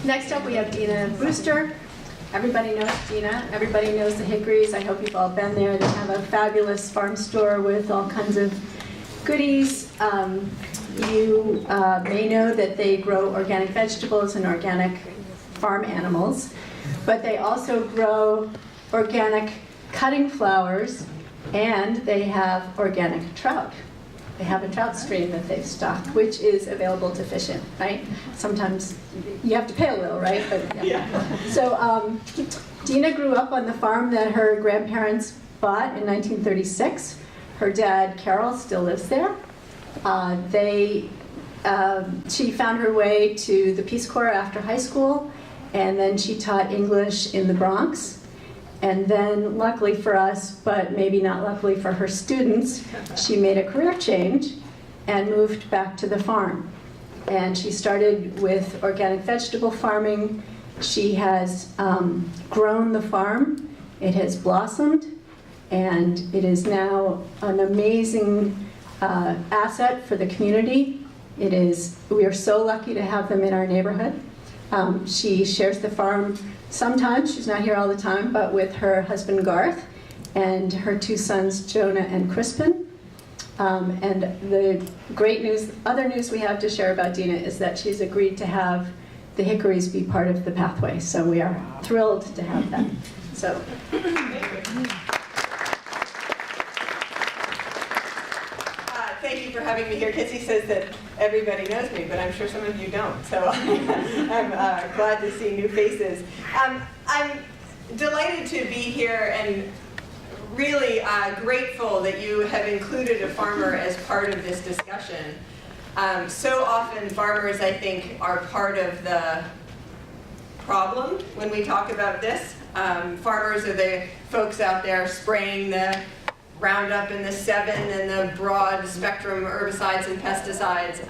Next up, we have Dina Brewster. Everybody knows Dina. Everybody knows the Hickories. I hope you've all been there. They have a fabulous farm store with all kinds of goodies. You may know that they grow organic vegetables and organic farm animals, but they also grow organic cutting flowers, and they have organic trout. They have a trout stream that they've stocked, which is available to fish in, right? Sometimes you have to pay a little, right? But yeah. So Dina grew up on the farm that her grandparents bought in 1936. Her dad, Carol, still lives there. She found her way to the Peace Corps after high school, and then she taught English in the Bronx. And then, luckily for us, but maybe not luckily for her students, she made a career change and moved back to the farm. And she started with organic vegetable farming. She has grown the farm. It has blossomed, and it is now an amazing asset for the community. We are so lucky to have them in our neighborhood. She shares the farm sometimes, she's not here all the time, but with her husband Garth and her two sons Jonah and Crispin. And the great news, other news we have to share about Dina is that she's agreed to have the Hickories be part of the pathway. So we are thrilled to have that. So. Thank you for having me here. Kitsy says that everybody knows me, but I'm sure some of you don't. So I'm glad to see new faces. I'm delighted to be here and really grateful that you have included a farmer as part of this discussion. So often farmers, I think, are part of the problem when we talk about this. Farmers are the folks out there spraying the Roundup and the 7 and the broad spectrum herbicides and pesticides.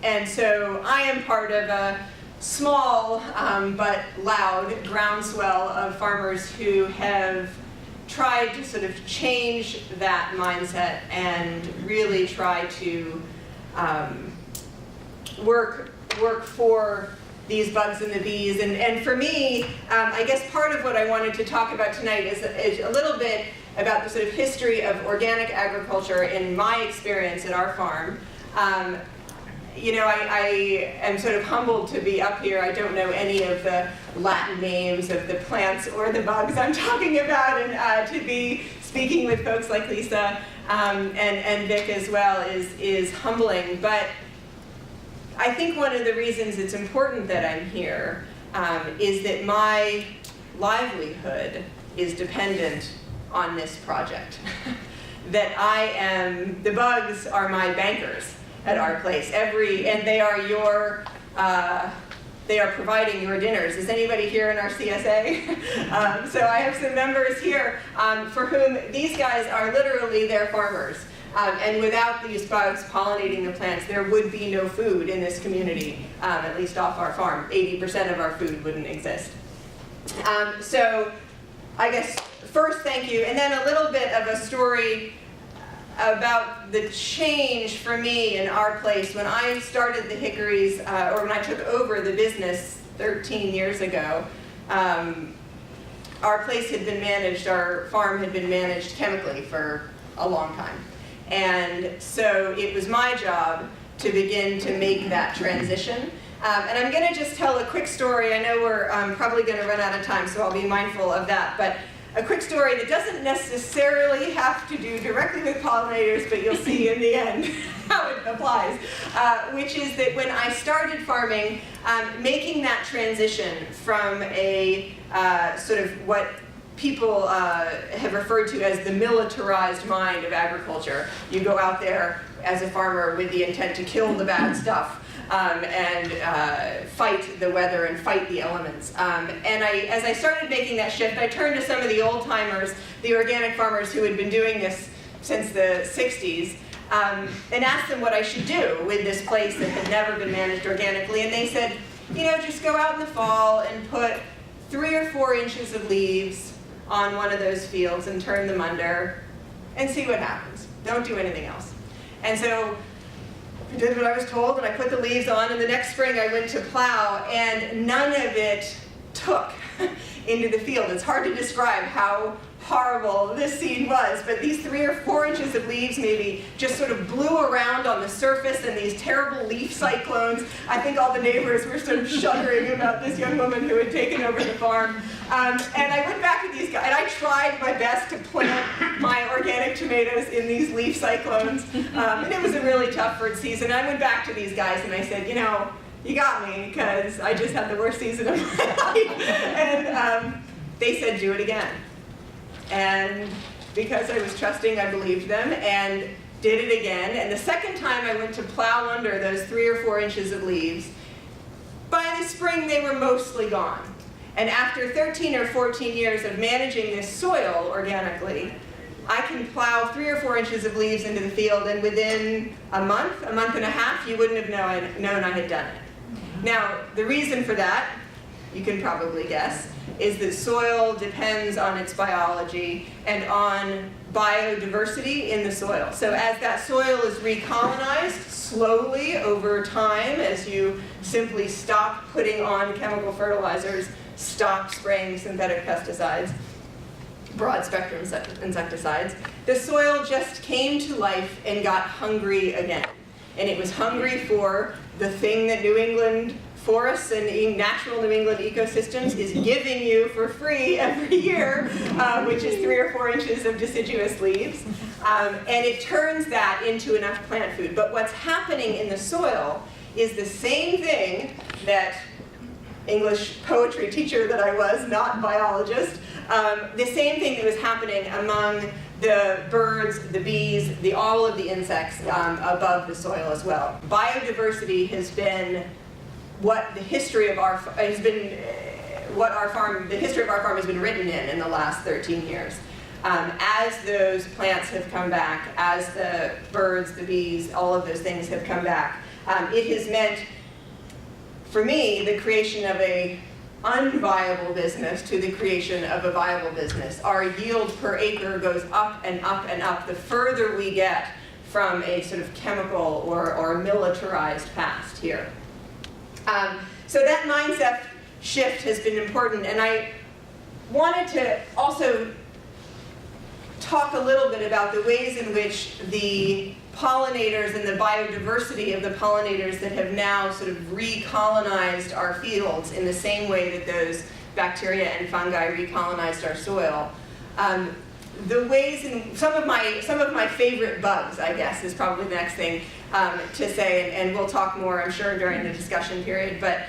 And so I am part of a small but loud groundswell of farmers who have tried to sort of change that mindset and really try to work for these bugs and the bees. And for me, I guess part of what I wanted to talk about tonight is a little bit about the sort of history of organic agriculture in my experience at our farm. You know, I am sort of humbled to be up here. I don't know any of the Latin names of the plants or the bugs I'm talking about, and to be speaking with folks like Lisa and Vic as well is humbling. But I think one of the reasons it's important that I'm here is that my livelihood is dependent on this project. That the bugs are my bankers at our place. And they are they are providing your dinners. Is anybody here in our CSA? So I have some members here for whom these guys are literally their farmers. And without these bugs pollinating the plants, there would be no food in this community, at least off our farm. 80% of our food wouldn't exist. So I guess first, thank you, and then a little bit of a story about the change for me in our place. When I started the Hickories, or when I took over the business 13 years ago, our place had been managed, our farm had been managed chemically for a long time. And so it was my job to begin to make that transition. And I'm going to just tell a quick story. I know we're probably going to run out of time, so I'll be mindful of that. But a quick story that doesn't necessarily have to do directly with pollinators, but you'll see in the end how it applies, which is that when I started farming, making that transition from a sort of what people have referred to as the militarized mind of agriculture. You go out there as a farmer with the intent to kill the bad stuff. And fight the weather and fight the elements. And as I started making that shift, I turned to some of the old timers, the organic farmers who had been doing this since the 60s, and asked them what I should do with this place that had never been managed organically. And they said, you know, just go out in the fall and put 3 or 4 inches of leaves on one of those fields and turn them under and see what happens. Don't do anything else. And so I did what I was told, and I put the leaves on, and the next spring I went to plow, and none of it took into the field. It's hard to describe how horrible this seed was, but these 3 or 4 inches of leaves maybe just sort of blew around on the surface in these terrible leaf cyclones. I think all the neighbors were sort of shuddering about this young woman who had taken over the farm. And I went back to these guys, and I tried my best to plant my organic tomatoes in these leaf cyclones. And it was a really tough first season. I went back to these guys and I said, you know, you got me, because I just had the worst season of my life. And they said, do it again. And because I was trusting, I believed them and did it again. And the second time I went to plow under those 3 or 4 inches of leaves, by the spring they were mostly gone. And after 13 or 14 years of managing this soil organically, I can plow 3 or 4 inches of leaves into the field, and within a month and a half, you wouldn't have known I had done it. Now, the reason for that, you can probably guess, is that soil depends on its biology and on biodiversity in the soil. So as that soil is recolonized slowly over time, as you simply stop putting on chemical fertilizers, stop spraying synthetic pesticides, broad spectrum insecticides, the soil just came to life and got hungry again. And it was hungry for the thing that New England forests and natural New England ecosystems is giving you for free every year, which is 3 or 4 inches of deciduous leaves. And it turns that into enough plant food. But what's happening in the soil is the same thing that English poetry teacher that I was, not biologist, the same thing that was happening among the birds, the bees, all of the insects above the soil as well. Biodiversity has been what the history of our farm has been written in the last 13 years. As those plants have come back, as the birds, the bees, all of those things have come back, it has meant, for me, the creation of a unviable business to the creation of a viable business. Our yield per acre goes up and up and up the further we get from a sort of chemical or militarized past here. So that mindset shift has been important, and I wanted to also talk a little bit about the ways in which the pollinators and the biodiversity of the pollinators that have now sort of recolonized our fields in the same way that those bacteria and fungi recolonized our soil. The ways in some of my favorite bugs, I guess, is probably the next thing to say, and we'll talk more, I'm sure, during the discussion period. But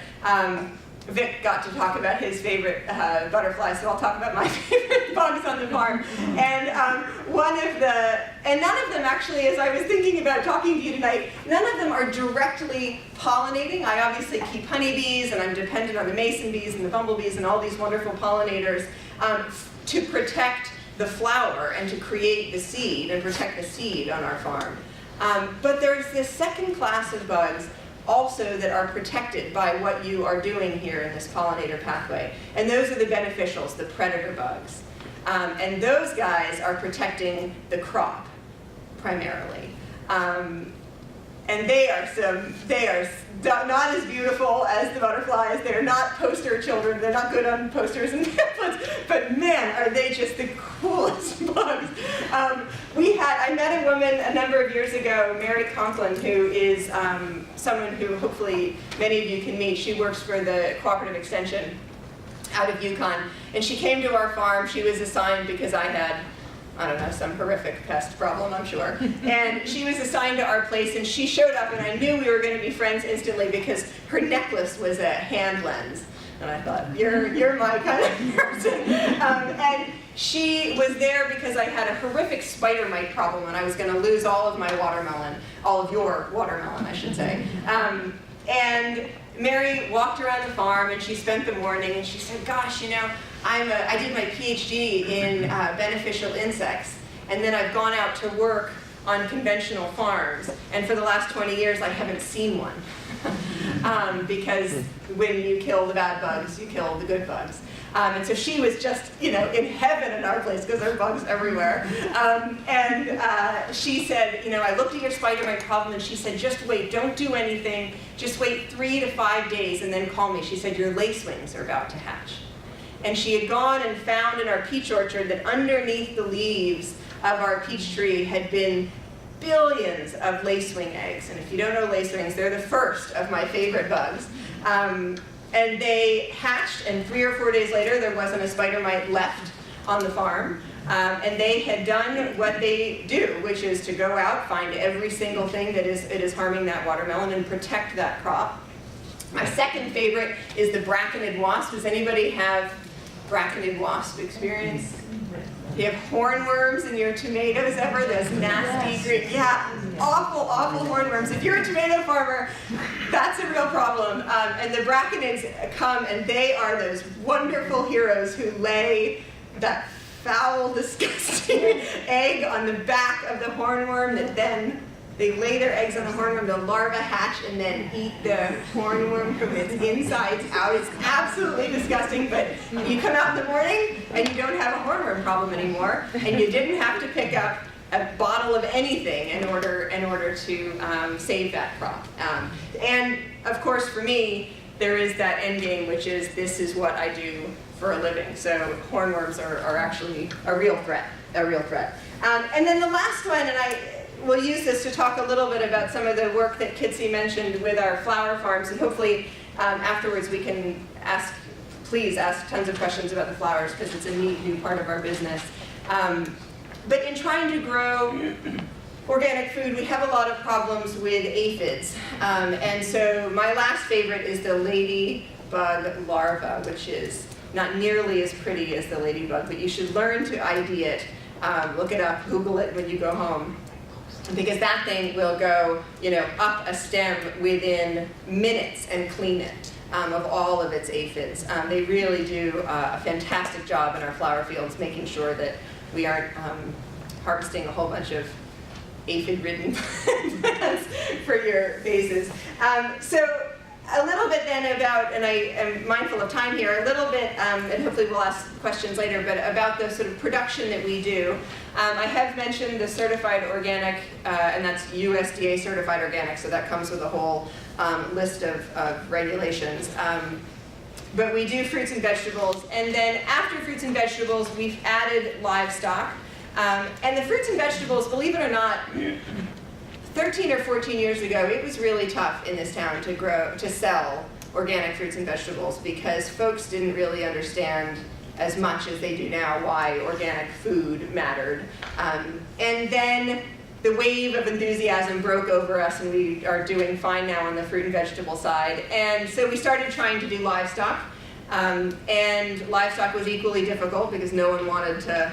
Vic got to talk about his favorite butterflies, so I'll talk about my favorite bugs on the farm. And none of them actually, as I was thinking about talking to you tonight, none of them are directly pollinating. I obviously keep honeybees, and I'm dependent on the mason bees and the bumblebees and all these wonderful pollinators to protect the flower and to create the seed and protect the seed on our farm. But there's this second class of bugs also that are protected by what you are doing here in this pollinator pathway. And those are the beneficials, the predator bugs. And those guys are protecting the crop, primarily. And they are not as beautiful as the butterflies. They're not poster children. They're not good on posters and pamphlets. But man, are they just the coolest bugs. I met a woman a number of years ago, Mary Conklin, who is someone who hopefully many of you can meet. She works for the Cooperative Extension out of Yukon. And she came to our farm. She was assigned because I had, I don't know, some horrific pest problem, I'm sure. And she was assigned to our place, and she showed up, and I knew we were going to be friends instantly because her necklace was a hand lens. And I thought, you're my kind of person. And she was there because I had a horrific spider mite problem, and I was going to lose all of my watermelon, all of your watermelon, I should say. And Mary walked around the farm, and she spent the morning, and she said, gosh, you know, I did my PhD in beneficial insects, and then I've gone out to work on conventional farms, and for the last 20 years I haven't seen one. Because when you kill the bad bugs, you kill the good bugs. And so she was just, in heaven in our place because there are bugs everywhere. She said, I looked at your spider mite problem, and she said, just wait, don't do anything. Just wait 3 to 5 days and then call me. She said, your lacewings are about to hatch. And she had gone and found in our peach orchard that underneath the leaves of our peach tree had been billions of lacewing eggs. And if you don't know lacewings, they're the first of my favorite bugs. And they hatched, and 3 or 4 days later, there wasn't a spider mite left on the farm. And they had done what they do, which is to go out, find every single thing that is harming that watermelon, and protect that crop. My second favorite is the brackenid wasp. Does anybody have brackenid wasp experience? Do you have hornworms in your tomatoes ever? Those nasty green, awful, awful hornworms. If you're a tomato farmer, that's a real problem. And the braconids come, and they are those wonderful heroes who lay that foul, disgusting egg on the back of the hornworm that then they lay their eggs on the hornworm, the larvae hatch, and then eat the hornworm from its insides out. It's absolutely disgusting, but you come out in the morning and you don't have a hornworm problem anymore, and you didn't have to pick up a bottle of anything in order to save that crop. And of course, for me, there is that end game, which is this is what I do for a living. So hornworms are actually a real threat, and then the last one, and we'll use this to talk a little bit about some of the work that Kitsy mentioned with our flower farms, and hopefully afterwards we can please ask tons of questions about the flowers, because it's a neat new part of our business. But in trying to grow organic food, we have a lot of problems with aphids. And so my last favorite is the ladybug larva, which is not nearly as pretty as the ladybug, but you should learn to ID it. Look it up, Google it when you go home. Because that thing will go, up a stem within minutes and clean it of all of its aphids. They really do a fantastic job in our flower fields, making sure that we aren't harvesting a whole bunch of aphid-ridden plants for your vases. So a little bit then about, and I am mindful of time here, a little bit, and hopefully we'll ask questions later, but about the sort of production that we do. I have mentioned the certified organic, and that's USDA certified organic, so that comes with a whole list of regulations. But we do fruits and vegetables, and then after fruits and vegetables, we've added livestock. And the fruits and vegetables, believe it or not, 13 or 14 years ago, it was really tough in this town to sell organic fruits and vegetables, because folks didn't really understand as much as they do now why organic food mattered. And then the wave of enthusiasm broke over us, and we are doing fine now on the fruit and vegetable side. And so we started trying to do livestock. And livestock was equally difficult because no one wanted to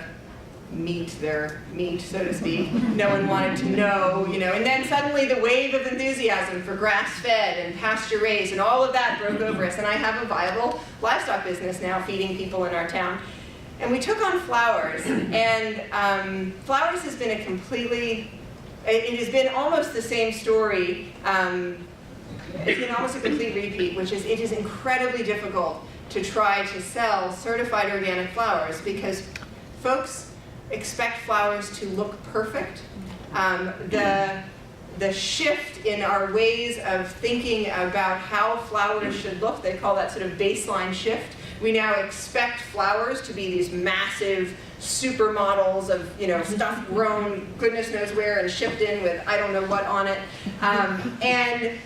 meet their meat, so to speak. No one wanted to know, and then suddenly the wave of enthusiasm for grass-fed and pasture-raised and all of that broke over us, and I have a viable livestock business now feeding people in our town. And we took on flowers, and flowers has been it has been almost the same story. It's been almost a complete repeat, which is it is incredibly difficult to try to sell certified organic flowers because folks expect flowers to look perfect. The shift in our ways of thinking about how flowers should look, they call that sort of baseline shift. We now expect flowers to be these massive supermodels of stuff grown goodness knows where and shipped in with I don't know what on it. And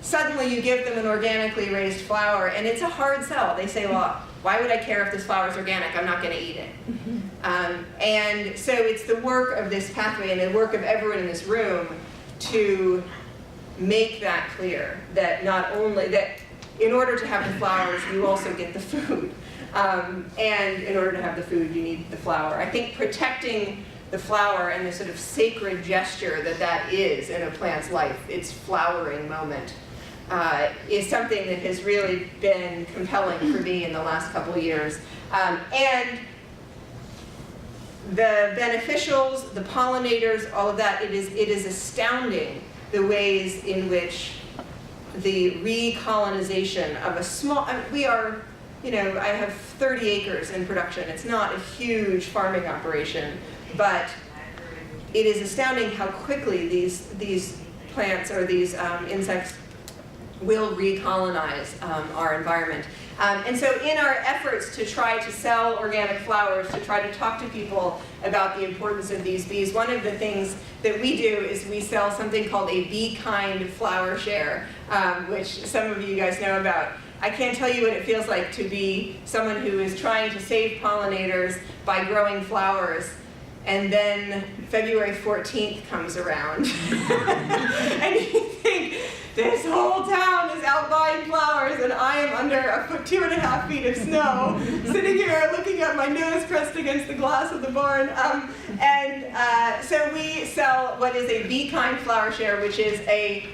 suddenly you give them an organically raised flower, and it's a hard sell. They say, well, why would I care if this flower is organic? I'm not going to eat it. And so it's the work of this pathway and the work of everyone in this room to make that clear, that not only that in order to have the flowers, you also get the food. And in order to have the food, you need the flower. I think protecting the flower and the sort of sacred gesture that is in a plant's life, its flowering moment, is something that has really been compelling for me in the last couple of years. And the beneficials, the pollinators, all of that, it is astounding the ways in which the recolonization of a small, we are you know, I have 30 acres in production. It's not a huge farming operation, but it is astounding how quickly these plants or these insects will recolonize our environment. And so in our efforts to try to sell organic flowers, to try to talk to people about the importance of these bees, one of the things that we do is we sell something called a bee kind flower share, which some of you guys know about. I can't tell you what it feels like to be someone who is trying to save pollinators by growing flowers, and then February 14th comes around. And you think, this whole town is out buying flowers, and I am under 2.5 feet of snow, sitting here looking at my nose pressed against the glass of the barn. So we sell what is a bee kind flower share, which is a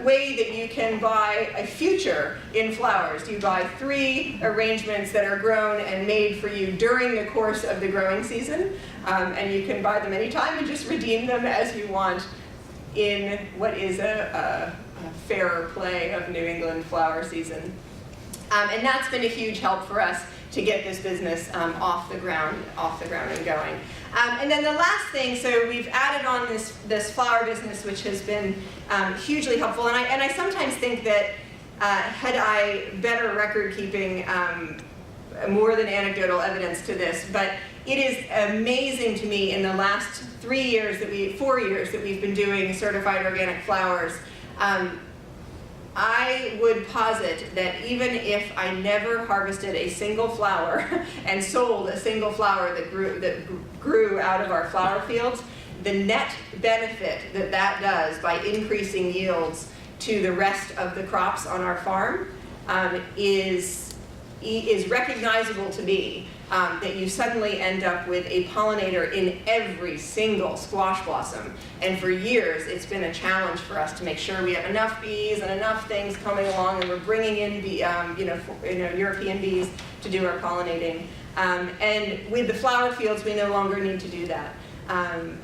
way that you can buy a future in flowers. You buy 3 arrangements that are grown and made for you during the course of the growing season, and you can buy them anytime and just redeem them as you want in what is a fairer play of New England flower season. And that's been a huge help for us to get this business off the ground and going. And then the last thing, so we've added on this flower business, which has been hugely helpful. And I sometimes think that had I better record keeping, more than anecdotal evidence to this, but it is amazing to me in the last 4 years that we've been doing certified organic flowers. I would posit that even if I never harvested a single flower and sold a single flower that grew out of our flower fields, the net benefit that does by increasing yields to the rest of the crops on our farm is recognizable to me. That you suddenly end up with a pollinator in every single squash blossom. And for years, it's been a challenge for us to make sure we have enough bees and enough things coming along, and we're bringing in European bees to do our pollinating. And with the flower fields, we no longer need to do that.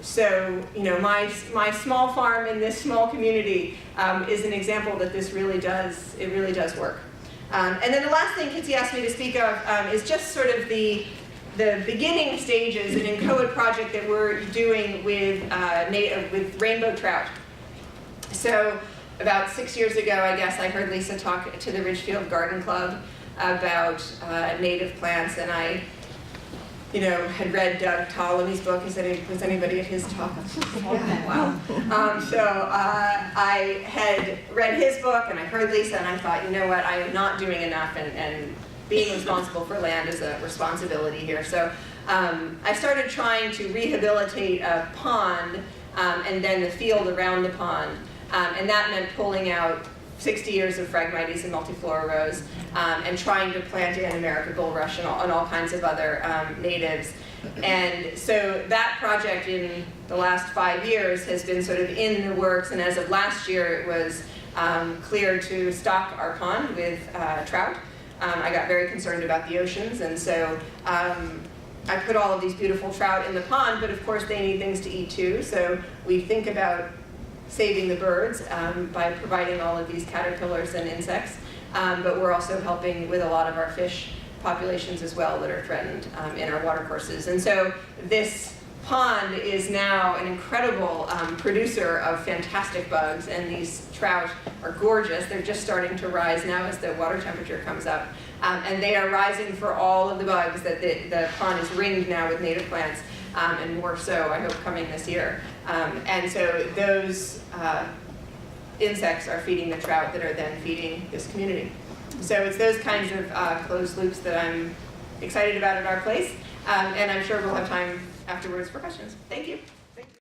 So, my small farm in this small community is an example that this really does work. And then the last thing Kitsy asked me to speak of is just sort of the beginning stages, an inchoate project that we're doing with rainbow trout. So about 6 years ago, I guess, I heard Lisa talk to the Ridgefield Garden Club about native plants, and I had read Doug Ptolemy's book. Was anybody at his talk? Wow. So I had read his book, and I heard Lisa, and I thought, you know what, I am not doing enough, and being responsible for land is a responsibility here. So I started trying to rehabilitate a pond and then the field around the pond, and that meant pulling out 60 years of Phragmites and multiflora rose, and trying to plant in American bulrush and all kinds of other natives. And so that project in the last 5 years has been sort of in the works, and as of last year it was cleared to stock our pond with trout. I got very concerned about the oceans, and so I put all of these beautiful trout in the pond, but of course they need things to eat too, so we think about saving the birds by providing all of these caterpillars and insects, but we're also helping with a lot of our fish populations as well that are threatened in our watercourses. And so this pond is now an incredible producer of fantastic bugs, and these trout are gorgeous. They're just starting to rise now as the water temperature comes up, and they are rising for all of the bugs that the pond is ringed now with native plants. And more so, I hope, coming this year. And so those insects are feeding the trout that are then feeding this community. So it's those kinds of closed loops that I'm excited about at our place. And I'm sure we'll have time afterwards for questions. Thank you.